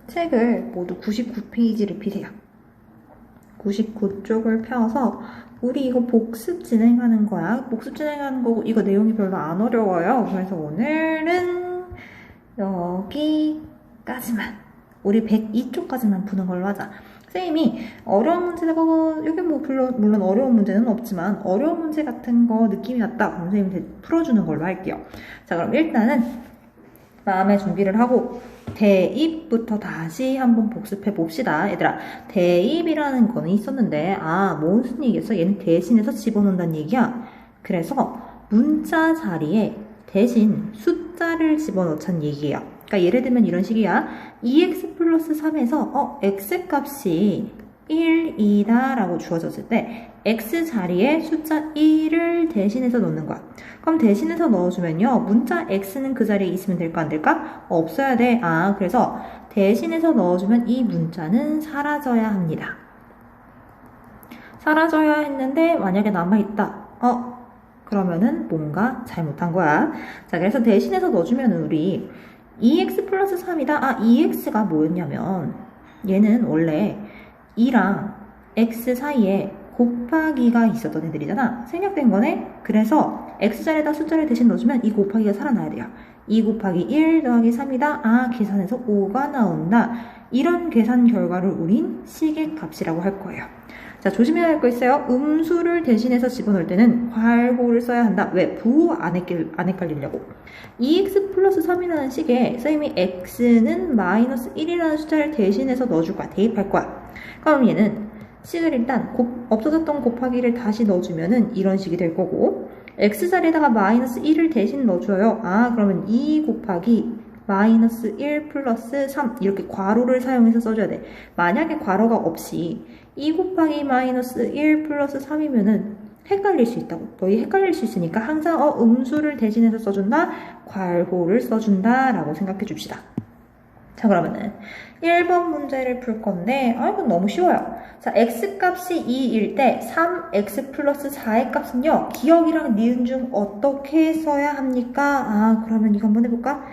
책을 모두 99페이지를 피세요. 99쪽을 펴서 우리 이거 복습 진행하는 거야. 복습 진행하는 거고 이거 내용이 별로 안 어려워요. 그래서 오늘은 여기까지만 우리 102쪽까지만 푸는 걸로 하자. 선생님이 어려운 문제고 여기 뭐 물론 어려운 문제는 없지만 어려운 문제 같은 거 느낌이 왔다. 그럼 선생님이 풀어주는 걸로 할게요. 자, 그럼 일단은 마음의 준비를 하고 대입부터 다시 한번 복습해 봅시다. 얘들아, 대입이라는 거는 있었는데 무슨 얘기였어? 얘는 대신해서 집어넣는다는 얘기야. 그래서 문자 자리에 대신 숫자를 집어넣자는 얘기예요. 그러니까 예를 들면 이런 식이야. 2x 플러스 3에서 x값이 1이다 라고 주어졌을 때 x 자리에 숫자 1을 대신해서 넣는 거야. 그럼 대신해서 넣어주면요. 문자 x는 그 자리에 있으면 될까 안 될까? 없어야 돼. 그래서 대신해서 넣어주면 이 문자는 사라져야 합니다. 사라져야 했는데 만약에 남아있다. 그러면은 뭔가 잘못한 거야. 자, 그래서 대신해서 넣어주면은 우리 2x 플러스 3이다. 2x가 뭐였냐면 얘는 원래 2랑 x 사이에 곱하기가 있었던 애들이잖아. 생략된 거네. 그래서 x자리에다 숫자를 대신 넣어주면 이 곱하기가 살아나야 돼요. 2 곱하기 1 더하기 3이다. 계산해서 5가 나온다. 이런 계산 결과를 우린 식의 값이라고 할 거예요. 자, 조심해야 할 거 있어요. 음수를 대신해서 집어넣을 때는 괄호를 써야 한다. 왜? 부호 안 헷갈리려고. 2x 플러스 3이라는 식에 선생님이 x는 마이너스 1이라는 숫자를 대신해서 넣어줄 거야. 대입할 거야. 그럼 얘는 식을 일단 없어졌던 곱하기를 다시 넣어주면은 이런 식이 될 거고, x자리에다가 마이너스 1을 대신 넣어줘요. 그러면 2 곱하기 마이너스 1 플러스 3 이렇게 괄호를 사용해서 써줘야 돼. 만약에 괄호가 없이 2 곱하기 마이너스 1 플러스 3이면은 헷갈릴 수 있다고. 너희 헷갈릴 수 있으니까 항상 음수를 대신해서 써준다, 괄호를 써준다 라고 생각해 줍시다. 자, 그러면은 1번 문제를 풀 건데 이건 너무 쉬워요. 자, x값이 2일 때 3x 플러스 4의 값은요, 기억이랑 니은 중 어떻게 써야 합니까? 그러면 이거 한번 해볼까?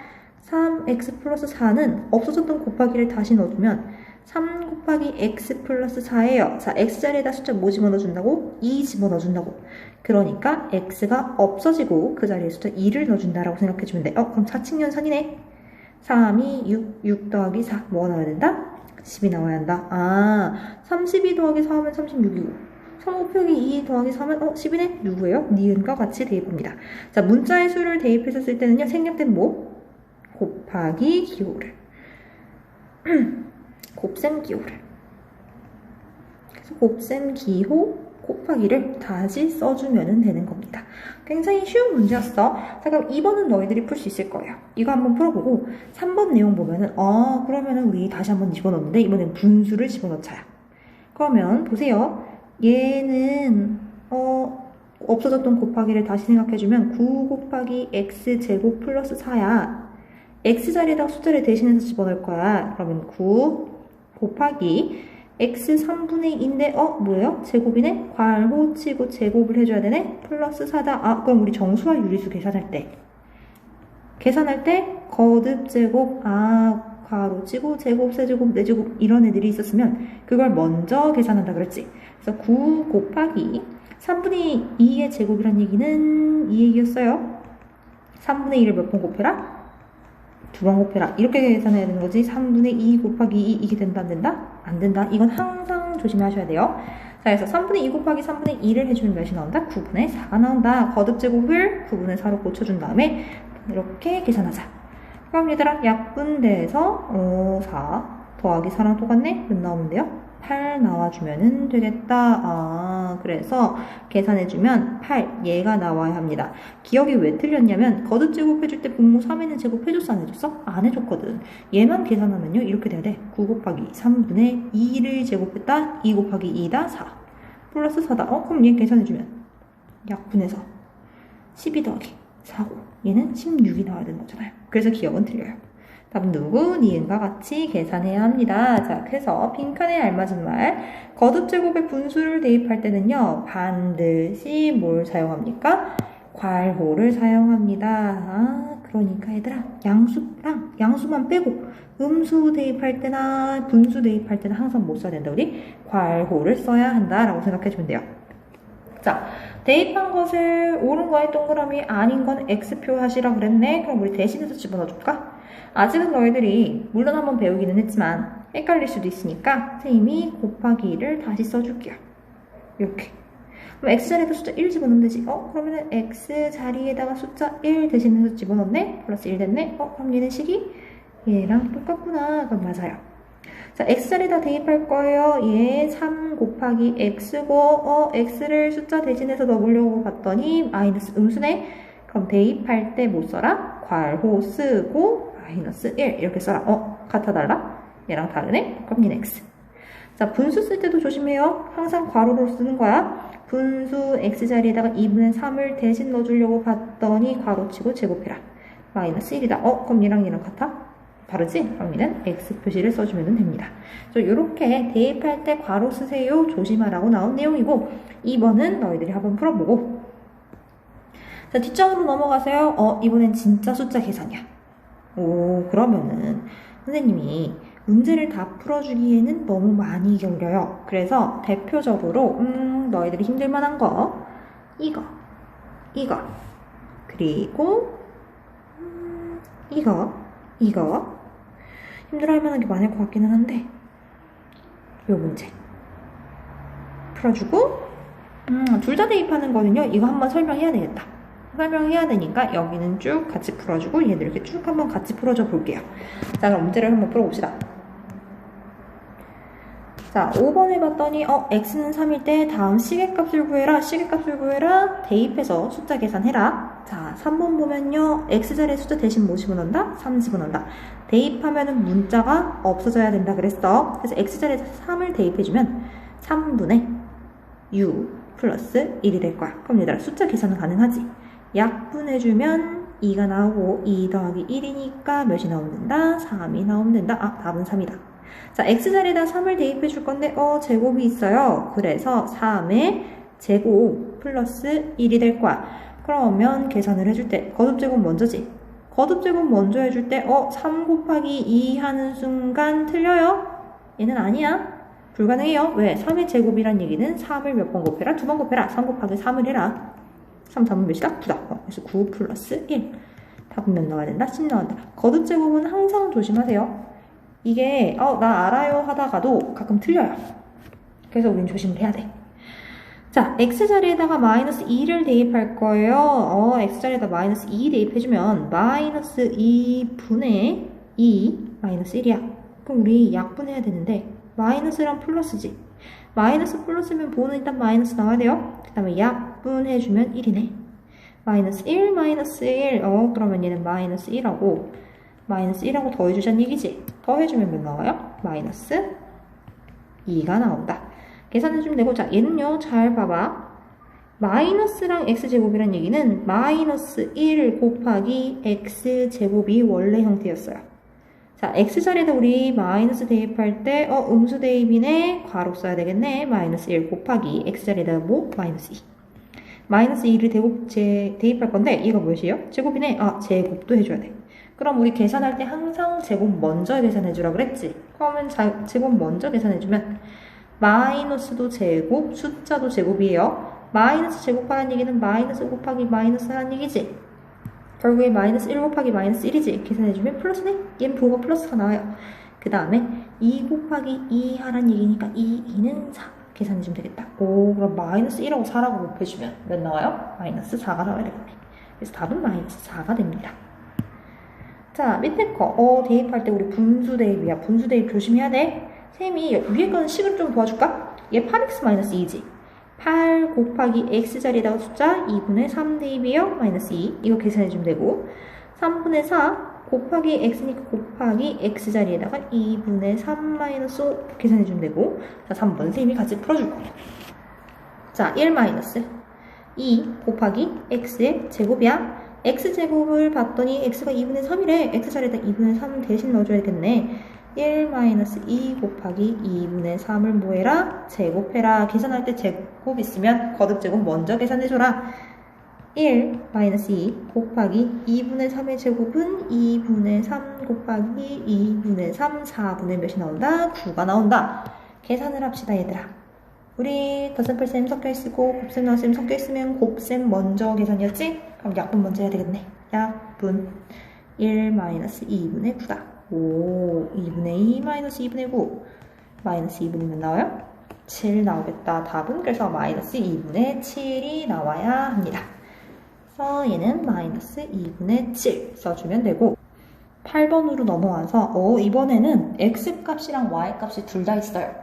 3x 플러스 4는 없어졌던 곱하기를 다시 넣어주면 3 곱하기 x 플러스 4예요. 자, x자리에다 숫자 뭐 집어넣어준다고? 2 집어넣어준다고. 그러니까 x가 없어지고 그 자리에 숫자 2를 넣어준다라고 생각해주면 돼. 그럼 사칙연산이네. 3이 6 더하기 4 뭐가 나와야 된다? 10이 나와야 한다. 32 더하기 4하면 36이고 3 곱하기 2 더하기 3은 10이네? 누구예요? 니은과 같이 대입합니다. 자, 문자의 수를 대입해서 쓸 때는요, 생략된 뭐? 곱하기 기호를 곱셈 기호를, 그래서 곱셈 기호 곱하기를 다시 써주면 되는 겁니다. 굉장히 쉬운 문제였어. 자, 그럼 2번은 너희들이 풀 수 있을 거예요. 이거 한번 풀어보고 3번 내용 보면은 그러면은 우리 다시 한번 집어넣는데 이번엔 분수를 집어넣자요. 그러면 보세요. 얘는 없어졌던 곱하기를 다시 생각해주면 9 곱하기 x제곱 플러스 4야. x자리에다가 숫자를 대신해서 집어넣을 거야. 그러면 9 곱하기 x 3분의 2인데 뭐예요? 제곱이네? 괄호 치고 제곱을 해줘야 되네? 플러스 4다. 그럼 우리 정수와 유리수 계산할 때 거듭 제곱, 괄호 치고 제곱, 세제곱, 네제곱 이런 애들이 있었으면 그걸 먼저 계산한다 그랬지. 그래서 9 곱하기 3분의 2의 제곱이란 얘기는 이 얘기였어요. 3분의 2를 몇 번 곱해라? 2번 곱해라. 이렇게 계산해야 되는 거지. 3분의 2 곱하기 2 이게 된다 안 된다? 안 된다. 이건 항상 조심하셔야 돼요. 자, 그래서 3분의 2 곱하기 3분의 2를 해주면 몇이 나온다? 9분의 4가 나온다. 거듭 제곱을 9분의 4로 고쳐준 다음에 이렇게 계산하자. 그럼 얘들아, 약분돼서 4 더하기 4랑 똑같네? 몇 나오면 돼요? 8 나와주면 되겠다. 그래서 계산해주면 8, 얘가 나와야 합니다. 기억이 왜 틀렸냐면 거듭 제곱해줄 때 분모 3에는 제곱해줬어 안 해줬어? 안 해줬거든. 얘만 계산하면요 이렇게 돼야 돼. 9 곱하기 3분의 2를 제곱했다. 2 곱하기 2다 4 플러스 4다. 그럼 얘 계산해주면 약분해서 12 더하기 4고 얘는 16이 나와야 되는 거잖아요. 그래서 기억은 틀려요. 답은 누구? 니은과 같이 계산해야 합니다. 자, 그래서 빈칸에 알맞은 말. 거듭 제곱의 분수를 대입할 때는요, 반드시 뭘 사용합니까? 괄호를 사용합니다. 그러니까 얘들아, 양수만 빼고 음수 대입할 때나 분수 대입할 때는 항상 뭐 써야 된다? 우리 괄호를 써야 한다라고 생각해주면 돼요. 자, 대입한 것을 옳은 거에 동그라미 아닌 건 X표 하시라고 그랬네. 그럼 우리 대신해서 집어넣어줄까? 아직은 너희들이 물론 한번 배우기는 했지만 헷갈릴 수도 있으니까 선생님이 곱하기 2를 다시 써줄게요. 이렇게. 그럼 X 자리에다 숫자 1 집어넣으면 되지. 그러면은 X 자리에다가 숫자 1 대신해서 집어넣네. 플러스 1 됐네. 그럼 얘네 식이 얘랑 똑같구나. 그럼 맞아요. 자, X 자리에다 대입할 거예요. 얘 3 곱하기 X고, X를 숫자 대신해서 넣으려고 봤더니 마이너스 음수네. 그럼 대입할 때 뭐 써라? 괄호 쓰고 마이너스 1 이렇게 써라. 같아 달라? 얘랑 다르네? 그럼 얘는 X. 자, 분수 쓸 때도 조심해요. 항상 괄호로 쓰는 거야. 분수 X 자리에다가 2분의 3을 대신 넣어주려고 봤더니 괄호치고 제곱해라. 마이너스 1이다. 그럼 얘랑 같아? 다르지? 그럼 얘는 X 표시를 써주면 됩니다. 이렇게 대입할 때 괄호 쓰세요. 조심하라고 나온 내용이고 2번은 너희들이 한번 풀어보고 자, 뒷장으로 넘어가세요. 이번엔 진짜 숫자 계산이야. 그러면은 선생님이 문제를 다 풀어주기에는 너무 많이 걸려요. 그래서 대표적으로 너희들이 힘들만한 거 이거 그리고 이거 힘들어할 만한 게 많을 것 같기는 한데 요 문제 풀어주고 둘 다 대입하는 거는요. 이거 한번 설명해야 되겠다. 설명해야 되니까 여기는 쭉 같이 풀어주고 얘들 이렇게 쭉 한번 같이 풀어줘 볼게요. 자, 그럼 문제를 한번 풀어봅시다. 자, 5번에 봤더니 x는 3일 때 다음 시계값을 구해라. 대입해서 숫자 계산해라. 자, 3번 보면요. x자리에 숫자 대신 뭐 집어넣는다? 3 집어넣는다. 대입하면은 문자가 없어져야 된다 그랬어. 그래서 x자리에 3을 대입해주면 3분의 u 플러스 1이 될 거야. 그럼 얘들아 숫자 계산은 가능하지? 약분해주면 2가 나오고 2 더하기 1이니까 몇이 나오면 된다? 3이 나오면 된다. 답은 3이다. 자, x자리에다 3을 대입해 줄 건데 제곱이 있어요. 그래서 3의 제곱 플러스 1이 될 거야. 그러면 계산을 해줄 때 거듭제곱 먼저지. 거듭제곱 먼저 해줄 때 3 곱하기 2 하는 순간 틀려요? 얘는 아니야. 불가능해요. 왜? 3의 제곱이란 얘기는 3을 몇 번 곱해라? 2번 곱해라. 3 곱하기 3을 해라. 3 답은 몇이다? 9다. 그래서 9 플러스 1. 답은 몇 나와야 된다? 10 나온다. 거듭제곱은 항상 조심하세요. 이게 나 알아요 하다가도 가끔 틀려요. 그래서 우린 조심을 해야 돼. 자, x자리에다가 마이너스 2를 대입할 거예요. x자리에다 마이너스 2 대입해주면 마이너스 2분의 2 마이너스 1이야. 그럼 우리 약분해야 되는데 마이너스랑 플러스지. 마이너스 플러스면 보는 일단 마이너스 나와야 돼요. 그 다음에 약분해주면 1이네. 마이너스 1 마이너스 1 그러면 얘는 마이너스 1하고 마이너스 1하고 더해주자는 얘기지. 더해주면 몇 나와요? 마이너스 2가 나온다. 계산해주면 되고, 자, 얘는요, 잘 봐봐. 마이너스랑 x제곱이란 얘기는 마이너스 1 곱하기 x제곱이 원래 형태였어요. 자, x자리에다 우리 마이너스 대입할 때, 음수 대입이네. 괄호 써야 되겠네. 마이너스 1 곱하기 x자리에다 뭐? 마이너스 2. 마이너스 2를 대입할 건데, 이거 무엇이에요? 제곱이네. 제곱도 해줘야 돼. 그럼 우리 계산할 때 항상 제곱 먼저 계산해주라 그랬지? 그러면 제곱 먼저 계산해주면 마이너스도 제곱, 숫자도 제곱이에요. 마이너스 제곱하는 얘기는 마이너스 곱하기 마이너스 하는 얘기지? 결국에 마이너스 1 곱하기 마이너스 1이지? 계산해주면 플러스네? 얘는 부호가 플러스가 나와요. 그 다음에 2 곱하기 2 하란 얘기니까 2는 4 계산해주면 되겠다. 그럼 마이너스 1하고 4라고 곱해주면 몇 나와요? 마이너스 4가 나와야 되겠네. 그래서 답은 마이너스 4가 됩니다. 자, 밑에 거 대입할 때 우리 분수 대입이야. 분수 대입 조심해야 돼. 쌤이 위에 거는 식을 좀 도와줄까? 얘 8x-2지. 8 곱하기 x자리에다가 숫자 2분의 3 대입이에요. 마이너스 2. 이거 계산해주면 되고 3분의 4 곱하기 x니까 곱하기 x자리에다가 2분의 3 마이너스 5 계산해주면 되고 자, 3번 선생님이 같이 풀어줄 거예요. 자, 1 마이너스 2 곱하기 x의 제곱이야. x제곱을 봤더니 x가 2분의 3이래. x자리에다 2분의 3 대신 넣어줘야겠네. 1-2 곱하기 2분의 3을 뭐해라? 제곱해라. 계산할 때 제곱 있으면 거듭제곱 먼저 계산해줘라. 1-2 곱하기 2분의 3의 제곱은 2분의 3 곱하기 2분의 3, 4분의 몇이 나온다? 9가 나온다. 계산을 합시다, 얘들아. 우리 더셈플셈 섞여있고 곱셈 나눗셈 섞여있으면 곱셈 먼저 계산이었지? 그럼 약분 먼저 해야 되겠네. 약분 1-2분의 9다. 오, 2분의 2 마이너스 2분의 9. 마이너스 2분이면 나와요? 7 나오겠다. 답은 그래서 마이너스 2분의 7이 나와야 합니다. 그래서 얘는 마이너스 2분의 7 써주면 되고 8번으로 넘어와서 이번에는 x값이랑 y값이 둘 다 있어요.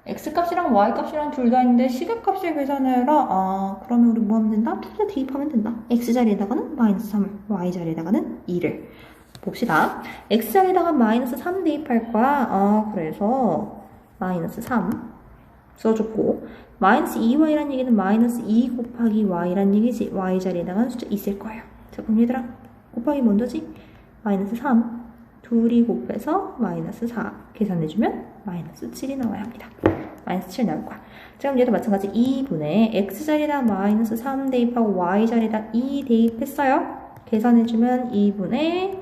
x값이랑 y값이랑 둘 다 있는데 시계값을 계산해라. 그러면 우리 뭐 하면 된다? 둘 다 대입하면 된다. x자리에다가는 마이너스 3을, y자리에다가는 2를 봅시다. x자리에다가 마이너스 3 대입할 거야. 그래서 마이너스 3 써줬고 마이너스 2y란 얘기는 마이너스 2 곱하기 y란 얘기지. y자리에다가는 숫자 있을 거예요. 자, 그럼 얘들아 곱하기 먼저지. 마이너스 3 둘이 곱해서 마이너스 4 계산해주면 마이너스 7이 나와야 합니다. 마이너스 7 나올 거야. 자, 그럼 얘도 마찬가지 2분의 x자리에다 마이너스 3 대입하고 y자리에다 2 대입했어요. 계산해주면 2분의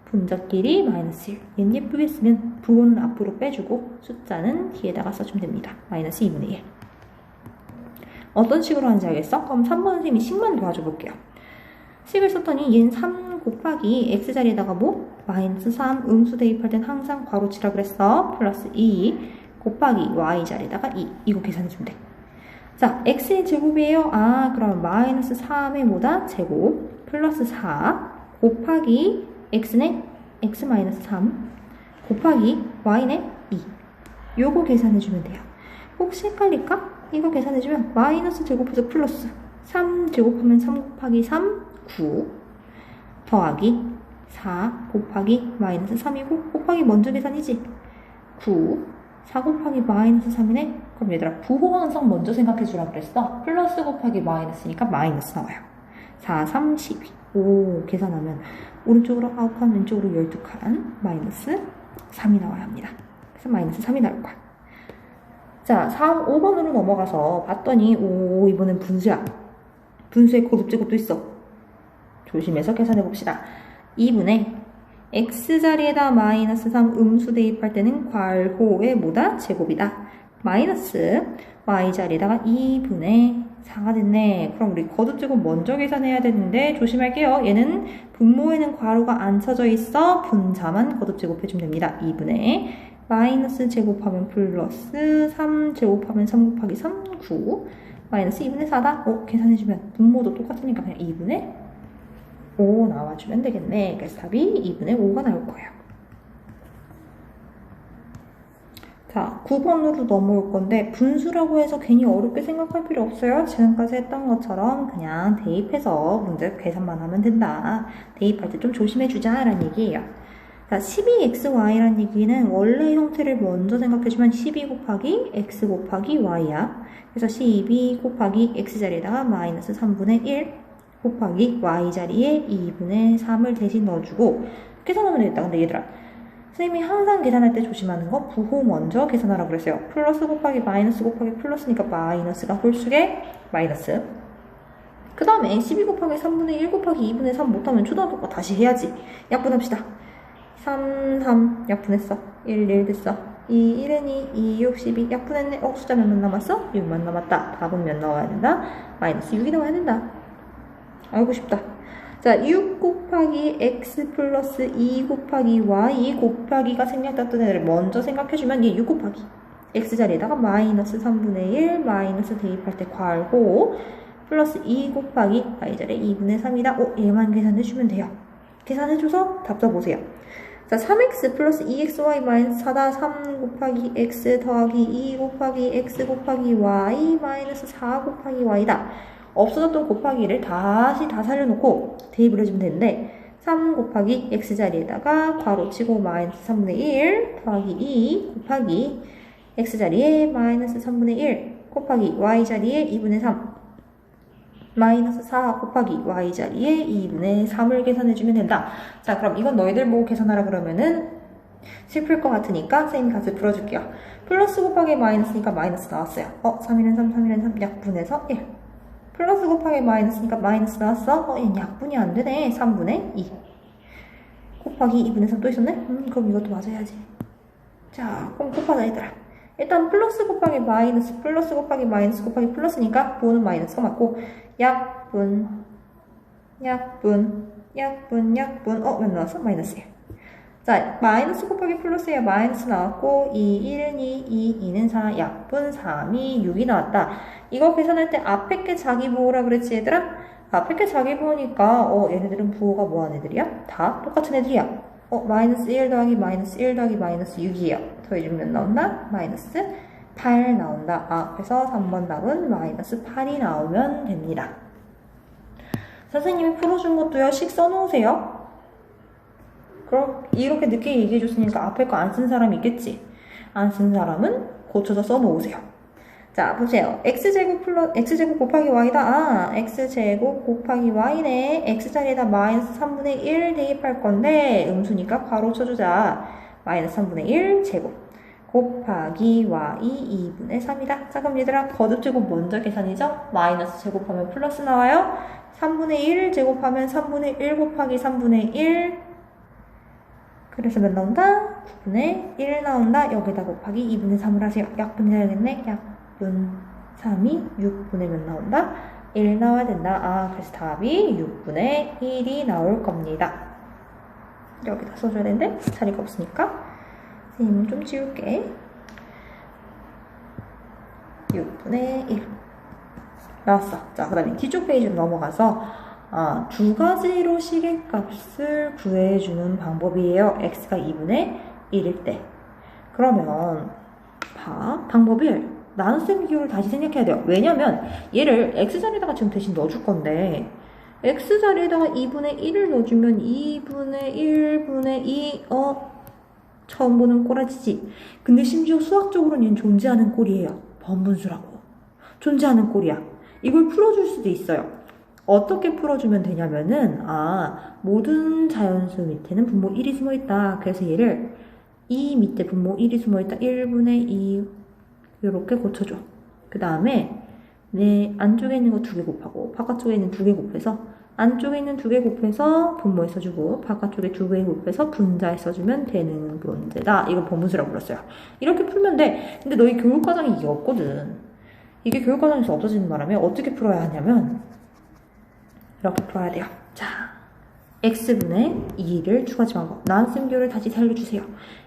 분자끼리 마이너스 1. 얘는 예쁘게 쓰면 부호는 앞으로 빼주고 숫자는 뒤에다가 써주면 됩니다. 마이너스 2분의 1. 어떤 식으로 하는지 알겠어? 그럼 3번 선생님이 식만 도와줘 볼게요. 식을 썼더니 얘는 3 곱하기 x자리에다가 뭐? 마이너스 3 음수 대입할 땐 항상 괄호치라 그랬어. 플러스 2 곱하기 y자리에다가 2. 이거 계산해주면 돼. 자, x의 제곱이에요. 그럼 마이너스 3의 뭐다? 제곱 플러스 4 곱하기 x네? x 마이너스 3 곱하기 y네? 2. 요거 계산해주면 돼요. 혹시 헷갈릴까? 이거 계산해주면 마이너스 제곱해서 플러스 3 제곱하면 3 곱하기 3 9 더하기 4 곱하기 마이너스 3이고 곱하기 먼저 계산이지. 9 4 곱하기 마이너스 3이네. 그럼 얘들아 부호 항상 먼저 생각해주라 그랬어. 플러스 곱하기 마이너스니까 마이너스 나와요. 4 3 12. 오, 계산하면 오른쪽으로 9칸 왼쪽으로 12칸 마이너스 3이 나와야 합니다. 그래서 마이너스 3이 나올 거야. 자, 5번으로 넘어가서 봤더니 이번엔 분수야. 분수에 거듭제곱도 있어. 조심해서 계산해 봅시다. 2분의 x자리에다 마이너스 3 음수 대입할 때는 괄호의 뭐다? 제곱이다. 마이너스 y자리에다가 2분의 4가 됐네. 그럼 우리 거듭제곱 먼저 계산해야 되는데 조심할게요. 얘는 분모에는 괄호가 안 쳐져 있어. 분자만 거듭제곱해 주면 됩니다. 2분의 마이너스 제곱하면 플러스 3 제곱하면 3 곱하기 3 9 마이너스 2분의 4다. 계산해주면 분모도 똑같으니까 그냥 2분의 5 나와주면 되겠네. 그래서 답이 2분의 5가 나올 거예요. 자, 9번으로 넘어올 건데 분수라고 해서 괜히 어렵게 생각할 필요 없어요. 지금까지 했던 것처럼 그냥 대입해서 문제 계산만 하면 된다. 대입할 때 좀 조심해주자 라는 얘기예요. 자, 12xy라는 얘기는 원래 형태를 먼저 생각해주면 12 곱하기 x 곱하기 y야. 그래서 12 곱하기 x자리에다가 마이너스 3분의 1 곱하기 y자리에 2분의 3을 대신 넣어주고 계산하면 되겠다. 근데 얘들아 선생님이 항상 계산할 때 조심하는 거 부호 먼저 계산하라고 그랬어요. 플러스 곱하기 마이너스 곱하기 플러스니까 마이너스가 홀수의 마이너스. 그 다음에 12 곱하기 3분의 1 곱하기 2분의 3 못하면 초등학교 거 다시 해야지. 약분합시다. 3 약분했어. 1 됐어. 2 1은 2 6 12 약분했네. 숫자 몇만 남았어? 6만 남았다. 답은 몇 나와야 된다? 마이너스 6이 나와야 된다. 알고 싶다. 자, 6 곱하기 x 플러스 2 곱하기 y 곱하기가 생략됐던 애를 먼저 생각해주면 얘 6 곱하기 x자리에다가 마이너스 3분의 1 마이너스 대입할 때 괄호 플러스 2 곱하기 y자리에 2분의 3이다. 얘만 계산해주면 돼요. 계산해줘서 답 써보세요. 자, 3x 플러스 2xy 마이너스 4다. 3 곱하기 x 더하기 2 곱하기 x 곱하기 y 마이너스 4 곱하기 y다. 없어졌던 곱하기를 다시 다 살려놓고 대입을 해주면 되는데 3 곱하기 x자리에다가 괄호치고 마이너스 3분의 1 더하기 2 곱하기 x자리에 마이너스 3분의 1 곱하기 y자리에 2분의 3 마이너스 4 곱하기 y자리에 2분의 3을 계산해주면 된다. 자, 그럼 이건 너희들 보고 계산하라 그러면은 슬플 것 같으니까 선생님이 같이 풀어줄게요. 플러스 곱하기 마이너스니까 마이너스 나왔어요. 3일은 3, 3일은 3 약분해서 1 플러스 곱하기 마이너스니까 마이너스 나왔어. 얘는 약분이 안 되네. 3분의 2 곱하기 2분의 3 또 있었네? 그럼 이것도 맞아야지. 자, 그럼 곱하자 얘들아. 일단 플러스 곱하기 마이너스, 플러스 곱하기 마이너스 곱하기 플러스니까 부호는 마이너스가 맞고 약분 몇 나왔어? 마이너스 1. 자, 마이너스 곱하기 플러스에 마이너스 나왔고 2, 1은 2, 2는 4, 약분 3이 6이 나왔다. 이거 계산할 때 앞에 게 자기 부호라 그랬지 얘들아? 앞에 게 자기 부호니까 얘네들은 부호가 뭐하는 애들이야? 다 똑같은 애들이야. 마이너스 1 더하기 마이너스 1 더하기 마이너스 6이에요. 더해주면 몇 나온다? 마이너스 8 나온다. 그래서 3번 답은 마이너스 8이 나오면 됩니다. 선생님이 풀어준 것도요, 식 써놓으세요. 그럼 이렇게 늦게 얘기해줬으니까 앞에 거 안 쓴 사람이 있겠지. 안 쓴 사람은 고쳐서 써놓으세요. 자, 보세요. x제곱 곱하기 y다. x제곱 곱하기 y네. x자리에다 마이너스 3분의 1 대입할 건데 음수니까 바로 쳐주자. 마이너스 3분의 1 제곱 곱하기 y 2분의 3이다. 자, 그럼 얘들아 거듭제곱 먼저 계산이죠? 마이너스 제곱하면 플러스 나와요. 3분의 1 제곱하면 3분의 1 곱하기 3분의 1. 그래서 몇 나온다? 9분의 1 나온다. 여기다 곱하기 2분의 3을 하세요. 약분해야겠네. 약분 3이 6분의 몇 나온다? 1 나와야 된다. 그래서 답이 6분의 1이 나올 겁니다. 여기다 써줘야 되는데 자리가 없으니까 선생님은 좀 지울게. 6분의 1 나왔어. 자, 그 다음에 뒤쪽 페이지로 넘어가서 두 가지로 시계값을 구해주는 방법이에요. x가 2분의 1일 때. 그러면 방법 1. 나눗셈 기호를 다시 생략해야 돼요. 왜냐면 얘를 x자리에다가 지금 대신 넣어줄 건데 x자리에다가 2분의 1을 넣어주면 2분의 1분의 2 처음 보는 꼬라지지. 근데 심지어 수학적으로는 얘는 존재하는 꼴이에요. 번분수라고. 존재하는 꼴이야. 이걸 풀어줄 수도 있어요. 어떻게 풀어주면 되냐면은 모든 자연수 밑에는 분모 1이 숨어있다. 그래서 얘를 이 밑에 분모 1이 숨어있다. 1분의 2 이렇게 고쳐줘. 그 다음에 내 안쪽에 있는 거 2개 곱하고 바깥쪽에 있는 2개 곱해서 안쪽에 있는 2개 곱해서 분모에 써주고 바깥쪽에 2개 곱해서 분자에 써주면 되는 문제다. 이거 번분수라고 불렀어요. 이렇게 풀면 돼. 근데 너희 교육과정에 이게 없거든. 이게 교육과정에서 없어지는 바람에 어떻게 풀어야 하냐면 이렇게 풀어야 돼요. 자, x분의 2를 추가하지 말고 나눗셈 기호를 다시 살려주세요.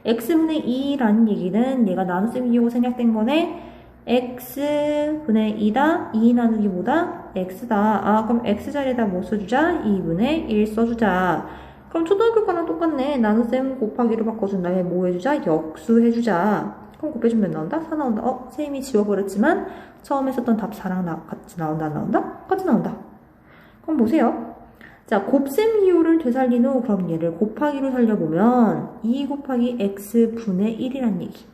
x분의 2라는 얘기는 얘가 나눗셈 기호가 생략된 거네. x분의 2다. 2 나누기보다 x다. 그럼 x자리에다 뭐 써주자? 2분의 1 써주자. 그럼 초등학교 거랑 똑같네. 나눗셈 곱하기로 바꿔준 다음에 뭐 해주자? 역수해주자. 그럼 곱해주면 나온다? 4 나온다. 선생님이 지워버렸지만 처음에 썼던 답 4랑 같이 나온다? 안 나온다? 같이 나온다. 그럼 보세요. 자, 곱셈 기호를 되살린 후 그럼 얘를 곱하기로 살려보면 2 곱하기 x분의 1이란 얘기.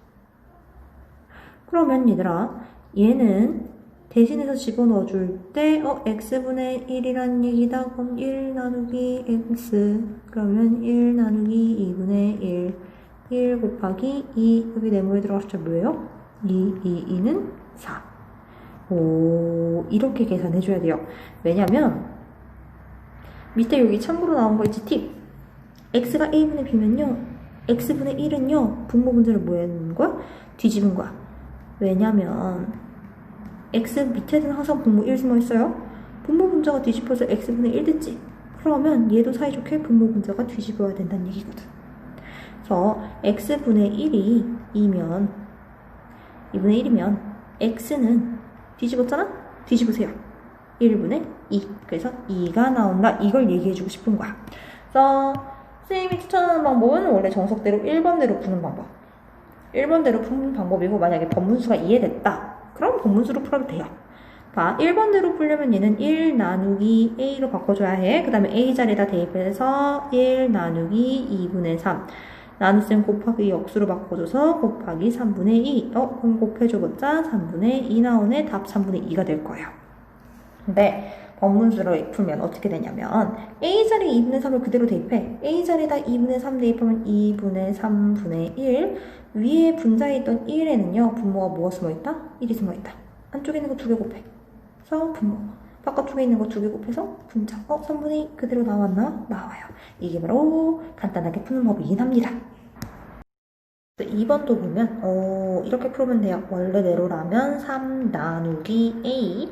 그러면 얘들아 얘는 대신해서 집어넣어줄 때 x분의 1이란 얘기다. 그럼 1 나누기 x 그러면 1 나누기 2분의 1 곱하기 2 여기 네모에 들어갔을 때 뭐예요? 2는 4. 이렇게 계산해줘야 돼요. 왜냐면 밑에 여기 참고로 나온 거 있지 팁. x가 a분의 b면요 x분의 1은요 분모 분자를 뭐 하는 거야? 뒤집은 거야. 왜냐면 x 밑에는 항상 분모 1 숨어 있어요. 분모 분자가 뒤집혀서 x분의 1 됐지. 그러면 얘도 사이좋게 분모 분자가 뒤집어야 된다는 얘기거든. 그래서 x분의 1이 2분의 1이면 x는 뒤집었잖아? 뒤집으세요. 1분의 2. 그래서 2가 나온다. 이걸 얘기해주고 싶은 거야. 그래서 선생님이 추천하는 방법은 원래 정석대로 1번대로 푸는 방법. 1번대로 푸는 방법이고 만약에 번분수가 이해됐다. 그럼 번분수로 풀어도 돼요. 봐, 1번대로 풀려면 얘는 1 나누기 a로 바꿔줘야 해. 그 다음에 a 자리에다 대입해서 1 나누기 2분의 3. 나눗셈 곱하기 역수로 바꿔줘서 곱하기 3분의 2. 그럼 곱해줘봤자 3분의 2 나오네. 답 3분의 2가 될 거예요. 근데 번분수로 풀면 어떻게 되냐면 a 자리에 2분의 3을 그대로 대입해. a 자리에다 2분의 3 대입하면 2분의 3분의 1. 위에 분자에 있던 1에는요 분모가 뭐가 숨어있다? 1이 숨어있다. 안쪽에 있는 거 2개 곱해. 그래서 분모 바깥쪽에 있는 거 2개 곱해서 분자. 3분의 2 그대로 나왔나? 나와요. 이게 바로 간단하게 푸는 법이긴 합니다. 2번도 보면 이렇게 풀면 돼요. 원래대로라면 3 나누기 A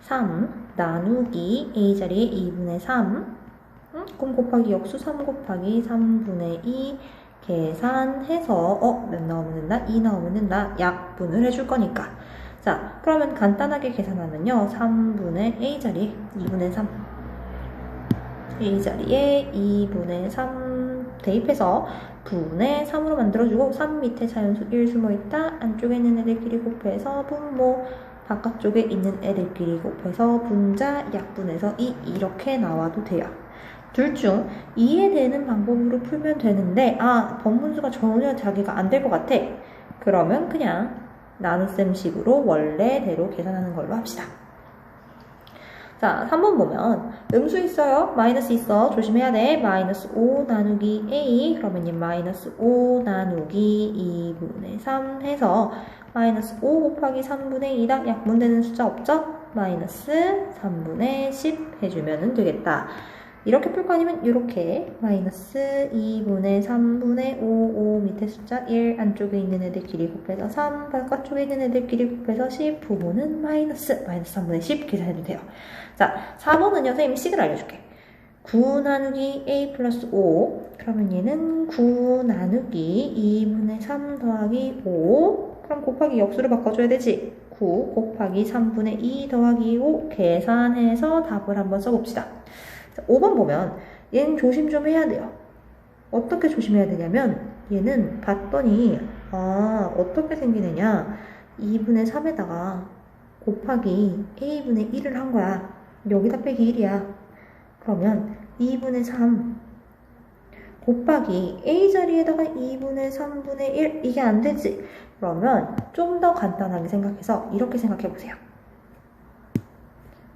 3 나누기 A 자리에 2분의 3 그럼 곱하기 역수 3 곱하기 3분의 2 계산해서 몇 나오면 된다? 2 나오면 된다. 약분을 해줄 거니까. 자, 그러면 간단하게 계산하면요. 3분의 A 자리에 2분의 3 A 자리에 2분의 3 대입해서 분의 3으로 만들어주고 3 밑에 자연수 1 숨어있다. 안쪽에 있는 애들끼리 곱해서 분모 바깥쪽에 있는 애들끼리 곱해서 분자 약분해서 2 이렇게 나와도 돼요. 둘 중 이해되는 방법으로 풀면 되는데 번분수가 전혀 자기가 안 될 것 같아. 그러면 그냥 나눗셈식으로 원래대로 계산하는 걸로 합시다. 자, 3번 보면 음수 있어요. 마이너스 있어. 조심해야 돼. 마이너스 5 나누기 A 그러면 이 마이너스 5 나누기 2분의 3 해서 마이너스 5 곱하기 3분의 2다. 약분되는 숫자 없죠? 마이너스 3분의 10 해주면 되겠다. 이렇게 풀 거 아니면 이렇게 마이너스 2분의 3분의 5 밑에 숫자 1 안쪽에 있는 애들끼리 곱해서 3 바깥쪽에 있는 애들끼리 곱해서 10 부분은 마이너스 3분의 10 계산해도 돼요. 자, 4번은요 선생님이 식을 알려줄게. 9 나누기 A 플러스 5 그러면 얘는 9 나누기 2분의 3 더하기 5 그럼 곱하기 역수를 바꿔줘야 되지. 9 곱하기 3분의 2 더하기 5 계산해서 답을 한번 써봅시다. 5번 보면 얘는 조심 좀 해야 돼요. 어떻게 조심해야 되냐면 얘는 봤더니 어떻게 생기느냐 2분의 3에다가 곱하기 A분의 1을 한 거야. 여기다 빼기 1이야. 그러면 2분의 3 곱하기 A 자리에다가 2분의 3분의 1 이게 안 되지. 그러면 좀 더 간단하게 생각해서 이렇게 생각해 보세요.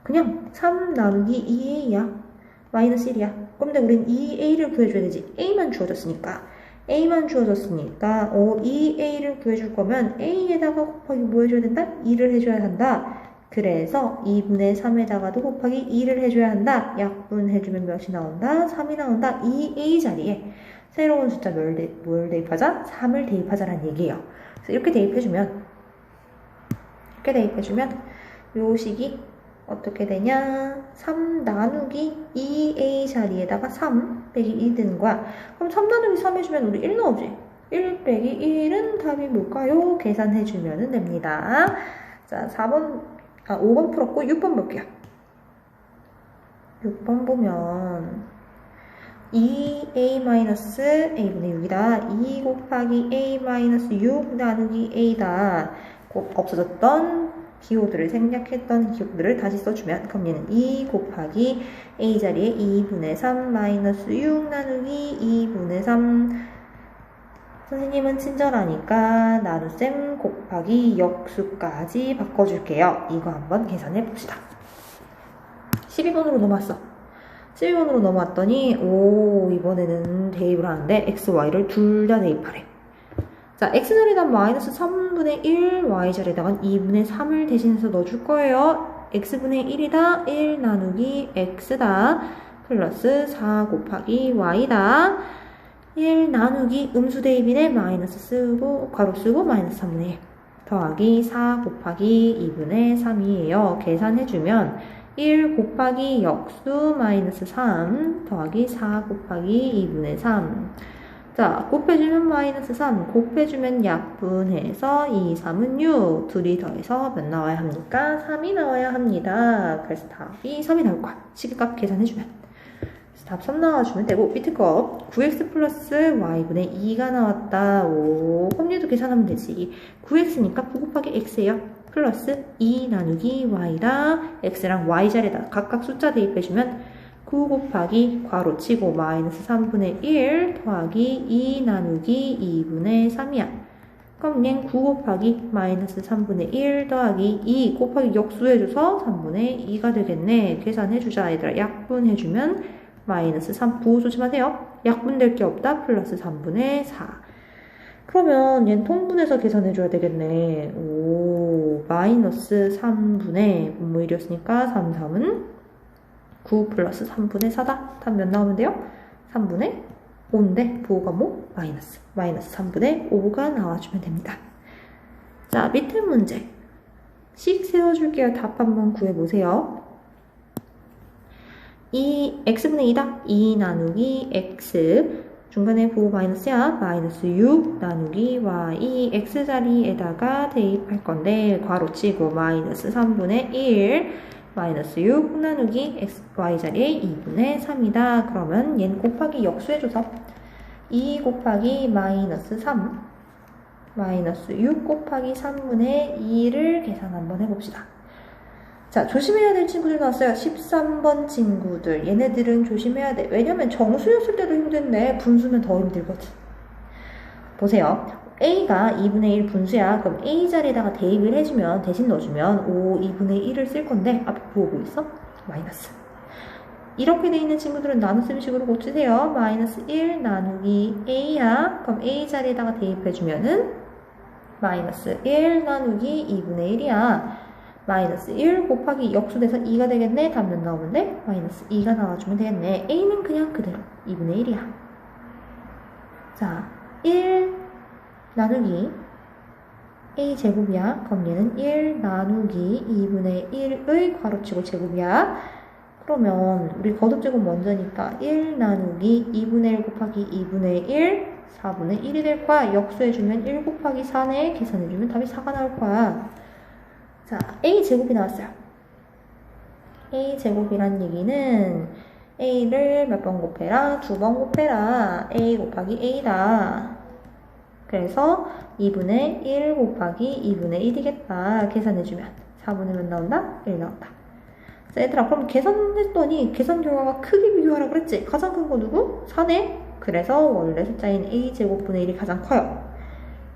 그냥 3 나누기 2A야. 마이너스 1이야. 그런데 우린 2A를 구해줘야 되지. A만 주어졌으니까 2A를 구해줄 거면 A에다가 곱하기 뭐 해줘야 된다? 2를 해줘야 한다. 그래서 2분의 3에다가도 곱하기 2를 해줘야 한다. 약분해주면 몇이 나온다? 3이 나온다. 2A 자리에 새로운 숫자 뭘 대입하자? 3을 대입하자라는 얘기예요. 그래서 이렇게 대입해주면 요 식이 어떻게 되냐? 3 나누기 2A 자리에다가 3 빼기 1 되는 거야. 그럼 3 나누기 3 해주면 우리 1 나오지? 1 빼기 1은 답이 뭘까요? 계산해주면 됩니다. 자, 5번 풀었고 6번 볼게요. 6번 보면 2A-A분의 6이다. 2 곱하기 A-6 나누기 A다. 곧 없어졌던 기호들을 생략했던 기호들을 다시 써주면 그럼 얘는 2 곱하기 A 자리에 2분의 3 마이너스 6 나누기 2분의 3 선생님은 친절하니까 나눗셈 곱하기 역수까지 바꿔줄게요. 이거 한번 계산해 봅시다. 12번으로 넘어왔어. 12번으로 넘어왔더니 이번에는 대입을 하는데 x, y를 둘 다 대입하래. 자, x자리에다 마이너스 3분의 1, y자리에다가 2분의 3을 대신해서 넣어줄 거예요. x분의 1이다. 1 나누기 x다. 플러스 4 곱하기 y다. 1 나누기 음수 대입이네. 마이너스 쓰고 괄호 쓰고 마이너스 3분의 1 더하기 4 곱하기 2분의 3이에요. 계산해주면 1 곱하기 역수 마이너스 3 더하기 4 곱하기 2분의 3 자, 곱해주면 마이너스 3, 곱해주면 약분해서 2, 3은 6. 둘이 더해서 몇 나와야 합니까? 3이 나와야 합니다. 그래서 답이 3이 나올 거야. 시계값 계산해주면. 그래서 답 3 나와주면 되고, 밑에 거 9x 플러스 y분의 2가 나왔다. 그럼 얘도 계산하면 되지. 9x니까 9 곱하기 x예요. 플러스 2 나누기 y다. x랑 y 자리에다 각각 숫자 대입해주면 9 곱하기 괄호 치고 마이너스 3분의 1 더하기 2 나누기 2분의 3이야. 그럼 얘는 9 곱하기 마이너스 3분의 1 더하기 2 곱하기 역수해줘서 3분의 2가 되겠네. 계산해주자 얘들아. 약분해주면 마이너스 3 부호 조심하세요. 약분될 게 없다. 플러스 3분의 4. 그러면 얘는 통분해서 계산해줘야 되겠네. 마이너스 3분의 분모 1이었으니까 3, 3은 9 플러스 3분의 4다. 답 몇 나오면 돼요? 3분의 5인데 부호가 뭐? 마이너스 3분의 5가 나와주면 됩니다. 자, 밑에 문제 씩 세워줄게요. 답 한번 구해보세요. x분의 2다. 2 나누기 x 중간에 부호 마이너스야. 마이너스 6 나누기 y x자리에다가 대입할 건데 괄호치고 마이너스 3분의 1 마이너스 6 나누기 y자리에 2분의 3이다. 그러면 얘는 곱하기 역수해줘서 2 곱하기 마이너스 3 마이너스 6 곱하기 3분의 2를 계산 한번 해봅시다. 자, 조심해야 될 친구들 나왔어요. 13번 친구들. 얘네들은 조심해야 돼. 왜냐면 정수였을 때도 힘든데 분수면 더 힘들거든. 보세요. A가 2분의 1 분수야. 그럼 A 자리에다가 대입을 해주면, 대신 넣어주면 5, 2분의 1을 쓸 건데 앞에 보고 있어? 마이너스. 이렇게 돼 있는 친구들은 나눗셈식으로 고치세요. 마이너스 1 나누기 A야. 그럼 A 자리에다가 대입해주면은 마이너스 1 나누기 2분의 1이야. 마이너스 1 곱하기 역수돼서 2가 되겠네. 답 몇 나오는데? 마이너스 2가 나와주면 되겠네. A는 그냥 그대로 2분의 1이야. 자, 1 나누기 A 제곱이야. 그럼 얘는 1 나누기 2분의 1의 괄호치고 제곱이야. 그러면 우리 거듭제곱 먼저니까 1 나누기 2분의 1 곱하기 2분의 1 4분의 1이 될 거야. 역수해주면 1 곱하기 4네. 계산해주면 답이 4가 나올 거야. 자, A제곱이 나왔어요. A제곱이란 얘기는 A를 몇 번 곱해라? 2번 곱해라. A 곱하기 A다. 그래서 2분의 1 곱하기 2분의 1이겠다. 계산해주면 4분의 몇 나온다? 1 나온다. 자, 얘들아, 그럼 계산했더니 계산 결과가 크게 비교하라 그랬지? 가장 큰 거 누구? 4네? 그래서 원래 숫자인 A제곱분의 1이 가장 커요.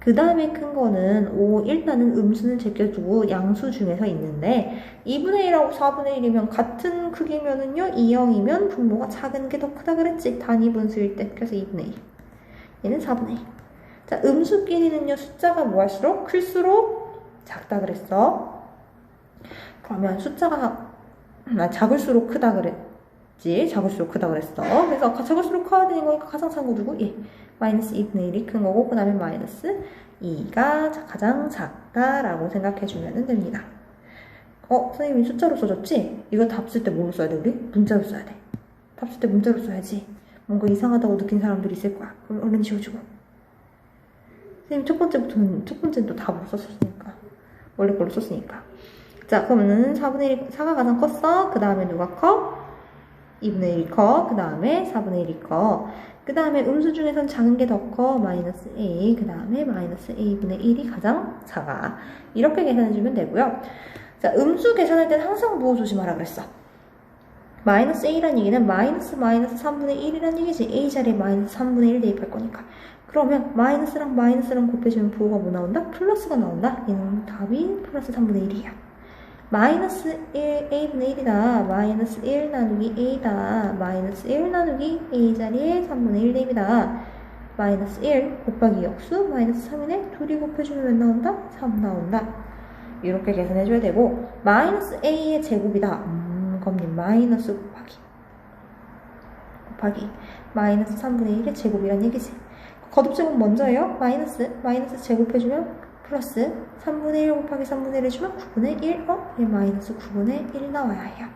그 다음에 큰 거는 5, 일단은 음수는 제껴주고 양수 중에서 있는데 2분의 1하고 4분의 1이면 같은 크기면은요 2형이면 분모가 작은 게 더 크다 그랬지. 단위 분수일 때. 그래서 2분의 1. 얘는 4분의 1. 자, 음수끼리는요 숫자가 뭐 할수록 클수록 작다 그랬어. 그러면 숫자가 작을수록 크다 그랬지. 작을수록 크다 그랬어. 그래서 작을수록 커야 되는 거니까 가장 작은 거 누구? 예. 마이너스 2분의 1이 큰 거고 그 다음에 마이너스 2가 가장 작다라고 생각해주면 됩니다. 선생님이 숫자로 써줬지? 이거 답 쓸 때 뭐로 써야 돼 우리? 문자로 써야 돼. 답 쓸 때 문자로 써야지. 뭔가 이상하다고 느낀 사람들이 있을 거야. 그럼 얼른 지워주고. 선생님 첫 번째는 또 답으로 썼으니까. 원래 걸로 썼으니까. 자, 그러면은 4분의 1, 4가 가장 컸어. 그 다음에 누가 커? 2분의 1이 커. 그 다음에 4분의 1이 커. 그 다음에 음수 중에선 작은 게 더 커. 마이너스 A. 그 다음에 마이너스 A분의 1이 가장 작아. 이렇게 계산해주면 되고요. 자, 음수 계산할 때는 항상 뭐 조심하라 그랬어? 마이너스 A란 얘기는 마이너스 3분의 1이란 얘기지. A 자리에 마이너스 3분의 1 대입할 거니까. 그러면 마이너스랑 곱해주면 부호가 뭐 나온다? 플러스가 나온다. 얘는 답이 플러스 3분의 1이야. 마이너스 1, A분의 1이다. 마이너스 1 나누기 A다. 마이너스 1 나누기 A 자리에 3분의 1 대입이다. 마이너스 1 곱하기 역수 마이너스 3이네. 둘이 곱해주면 몇 나온다? 3 나온다. 이렇게 계산해줘야 되고 마이너스 A의 제곱이다. 그럼 마이너스 곱하기 마이너스 3분의 1의 제곱이란 얘기지. 거듭제곱 먼저 해요. 마이너스 제곱해주면 플러스 3분의 1 곱하기 3분의 1 해주면 9분의 1. 얘 마이너스 9분의 1 나와야 해요.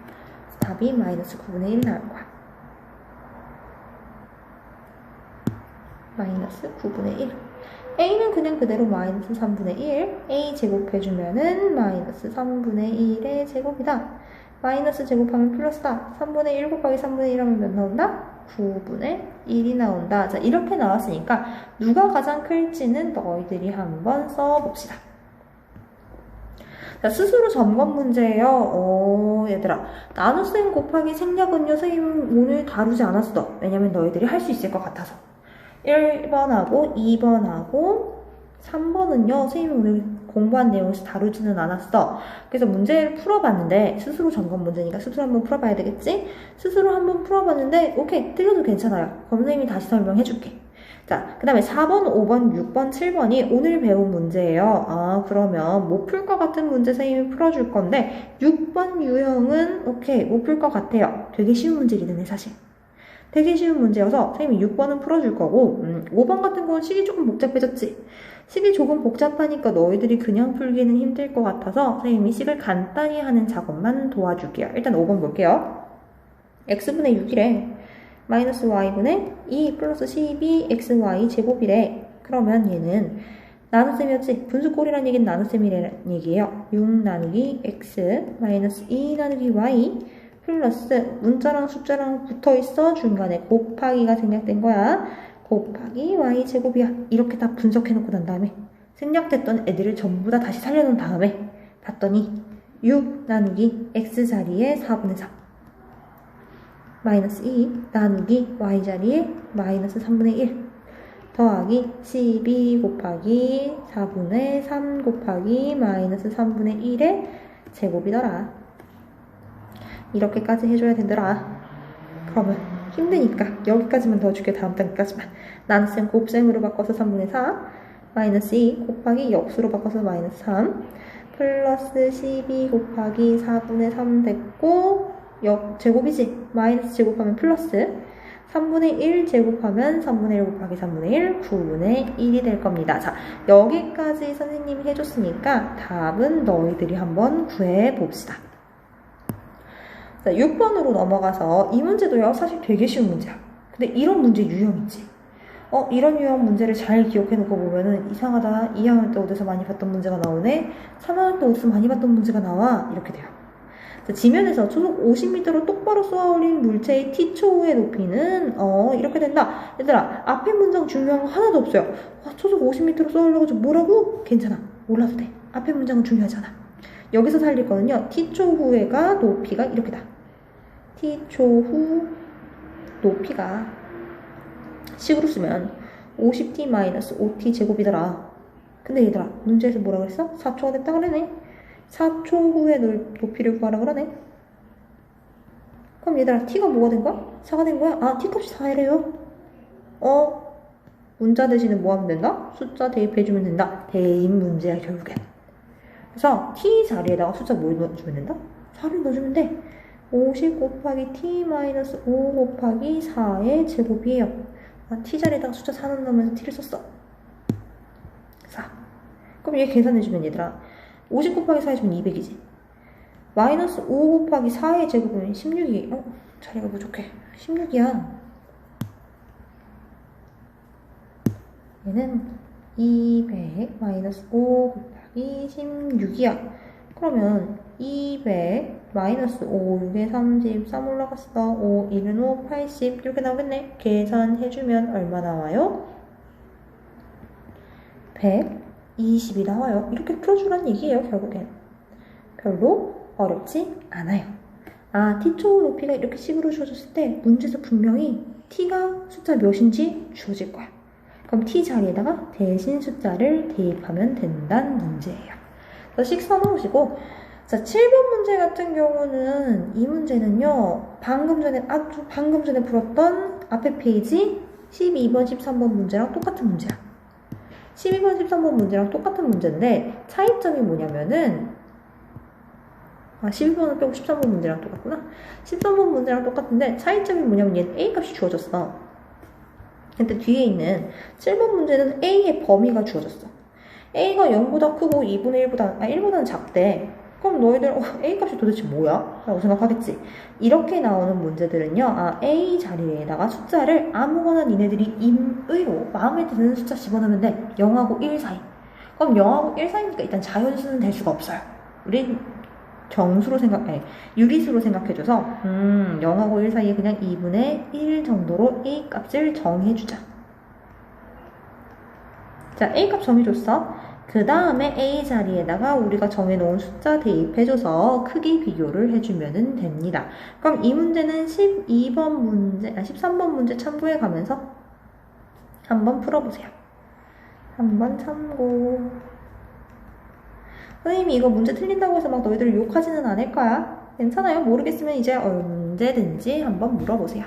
답이 마이너스 9분의 1 나올 거야. 마이너스 9분의 1. A는 그냥 그대로 마이너스 3분의 1. A 제곱해주면은 마이너스 3분의 1의 제곱이다. 마이너스 제곱하면 플러스다. 3분의 1 곱하기 3분의 1 하면 몇 나온다? 9분의 1이 나온다. 자, 이렇게 나왔으니까 누가 가장 클지는 너희들이 한번 써봅시다. 자, 스스로 점검 문제예요. 얘들아, 나눗셈 곱하기 생략은요, 선생님 오늘 다루지 않았어. 왜냐면 너희들이 할 수 있을 것 같아서. 1번하고 2번하고 3번은요, 선생님이 오늘 공부한 내용에서 다루지는 않았어. 그래서 문제를 풀어봤는데, 스스로 점검 문제니까 스스로 한번 풀어봐야 되겠지? 스스로 한번 풀어봤는데, 오케이, 틀려도 괜찮아요. 그럼 선생님이 다시 설명해줄게. 자, 그 다음에 4번, 5번, 6번, 7번이 오늘 배운 문제예요. 아, 그러면 못 풀 것 같은 문제 선생님이 풀어줄 건데 6번 유형은 오케이, 못 풀 것 같아요. 되게 쉬운 문제이긴 해, 사실. 되게 쉬운 문제여서 선생님이 6번은 풀어줄 거고 5번 같은 건 식이 조금 복잡해졌지? 식이 조금 복잡하니까 너희들이 그냥 풀기는 힘들 것 같아서 선생님이 식을 간단히 하는 작업만 도와줄게요. 일단 5번 볼게요. x분의 6이래. 마이너스 y분의 2 플러스 12 xy 제곱이래. 그러면 얘는 나눗셈이었지? 분수꼴이란 얘기는 나눗셈이라는 얘기예요. 6 나누기 x 마이너스 2 나누기 y 플러스 문자랑 숫자랑 붙어있어. 중간에 곱하기가 생략된 거야. 곱하기 y 제곱이야. 이렇게 다 분석해놓고 난 다음에 생략됐던 애들을 전부 다 다시 살려놓은 다음에 봤더니 6 나누기 x 자리에 4분의 3 마이너스 2 나누기 y 자리에 마이너스 3분의 1 더하기 12 곱하기 4분의 3 곱하기 마이너스 3분의 1의 제곱이더라. 이렇게까지 해줘야 되더라. 그러면 힘드니까 여기까지만 더 줄게. 다음 단계까지만. 나눗셈 곱셈으로 바꿔서 3분의 4 마이너스 2 곱하기 역수로 바꿔서 마이너스 3 플러스 12 곱하기 4분의 3 됐고 제곱이지? 마이너스 제곱하면 플러스 3분의 1 제곱하면 3분의 1 곱하기 3분의 1 9분의 1이 될 겁니다. 자, 여기까지 선생님이 해줬으니까 답은 너희들이 한번 구해봅시다. 자, 6번으로 넘어가서 이 문제도요, 사실 되게 쉬운 문제야. 근데 이런 문제 유형이지. 이런 유형 문제를 잘 기억해놓고 보면은 이상하다. 2학년 때 어디서 많이 봤던 문제가 나오네. 3학년 때 어디서 많이 봤던 문제가 나와. 이렇게 돼요. 자, 지면에서 초속 50m로 똑바로 쏘아올린 물체의 t초의 높이는 이렇게 된다. 얘들아, 앞에 문장 중요한 거 하나도 없어요. 초속 50m로 쏘아올려가지고 뭐라고? 괜찮아. 몰라도 돼. 앞에 문장은 중요하지 않아. 여기서 살릴 거는요. t초 후에가 높이가 이렇게다. t초 후 높이가 식으로 쓰면 50t-5t 제곱이더라. 근데 얘들아, 문제에서 뭐라 그랬어? 4초가 됐다 그러네. 4초 후에 높이를 구하라 그러네. 그럼 얘들아, t가 뭐가 된 거야? 4가 된 거야? 아, t값이 4이래요. 문자 대신에 뭐 하면 된다? 숫자 대입해주면 된다. 대입 문제야, 결국엔. 그래서 t 자리에다가 숫자 뭘 넣어주면 된다? 4를 넣어주면 돼. 50 곱하기 t-5 곱하기 4의 제곱이에요. t 자리에다가 숫자 4 넣으면서 t를 썼어. 4. 그럼 얘 계산해주면 얘들아, 50 곱하기 4 해주면 200이지. 마이너스 5 곱하기 4의 제곱이면 16이. 자리가 부족해. 16이야. 얘는 200 마이너스 5 곱하기 16이야. 그러면 200 마이너스 5, 6에 33 올라갔어. 5, 1은 5, 80 이렇게 나오겠네. 계산해주면 얼마 나와요? 120이 나와요. 이렇게 풀어주란 얘기예요, 결국엔. 별로 어렵지 않아요. 아, t초 높이가 이렇게 식으로 주어졌을 때 문제에서 분명히 t가 숫자 몇인지 주어질 거야. 그럼 t 자리에다가 대신 숫자를 대입하면 된다는 문제예요. 그래서 식 써놓으시고, 자, 7번 문제 같은 경우는 이 문제는요, 방금 전에 풀었던 앞에 페이지 12번, 13번 문제랑 똑같은 문제야. 12번, 13번 문제랑 똑같은 문제인데 차이점이 뭐냐면은 12번은 빼고 13번 문제랑 똑같구나. 13번 문제랑 똑같은데 차이점이 뭐냐면 얘는 A값이 주어졌어. 근데 뒤에 있는 7번 문제는 A의 범위가 주어졌어. A가 0보다 크고 1보다는 작대. 그럼 너희들 A값이 도대체 뭐야? 라고 생각하겠지. 이렇게 나오는 문제들은요, A 자리에다가 숫자를 아무거나 니네들이 임의로 마음에 드는 숫자 집어넣으면 돼. 0하고 1 사이. 그럼 0하고 1 사이니까 일단 자연수는 될 수가 없어요. 우린 유리수로 생각해줘서 0하고 1 사이에 그냥 2분의 1 정도로 A 값을 정해주자. 자, A 값 정해줬어. 그 다음에 A 자리에다가 우리가 정해놓은 숫자 대입해줘서 크기 비교를 해주면 됩니다. 그럼 이 문제는 13번 문제 참고해 가면서 한번 풀어보세요. 한번 참고. 선생님이 이거 문제 틀린다고 해서 막 너희들 욕하지는 않을 거야. 괜찮아요. 모르겠으면 이제 언제든지 한번 물어보세요.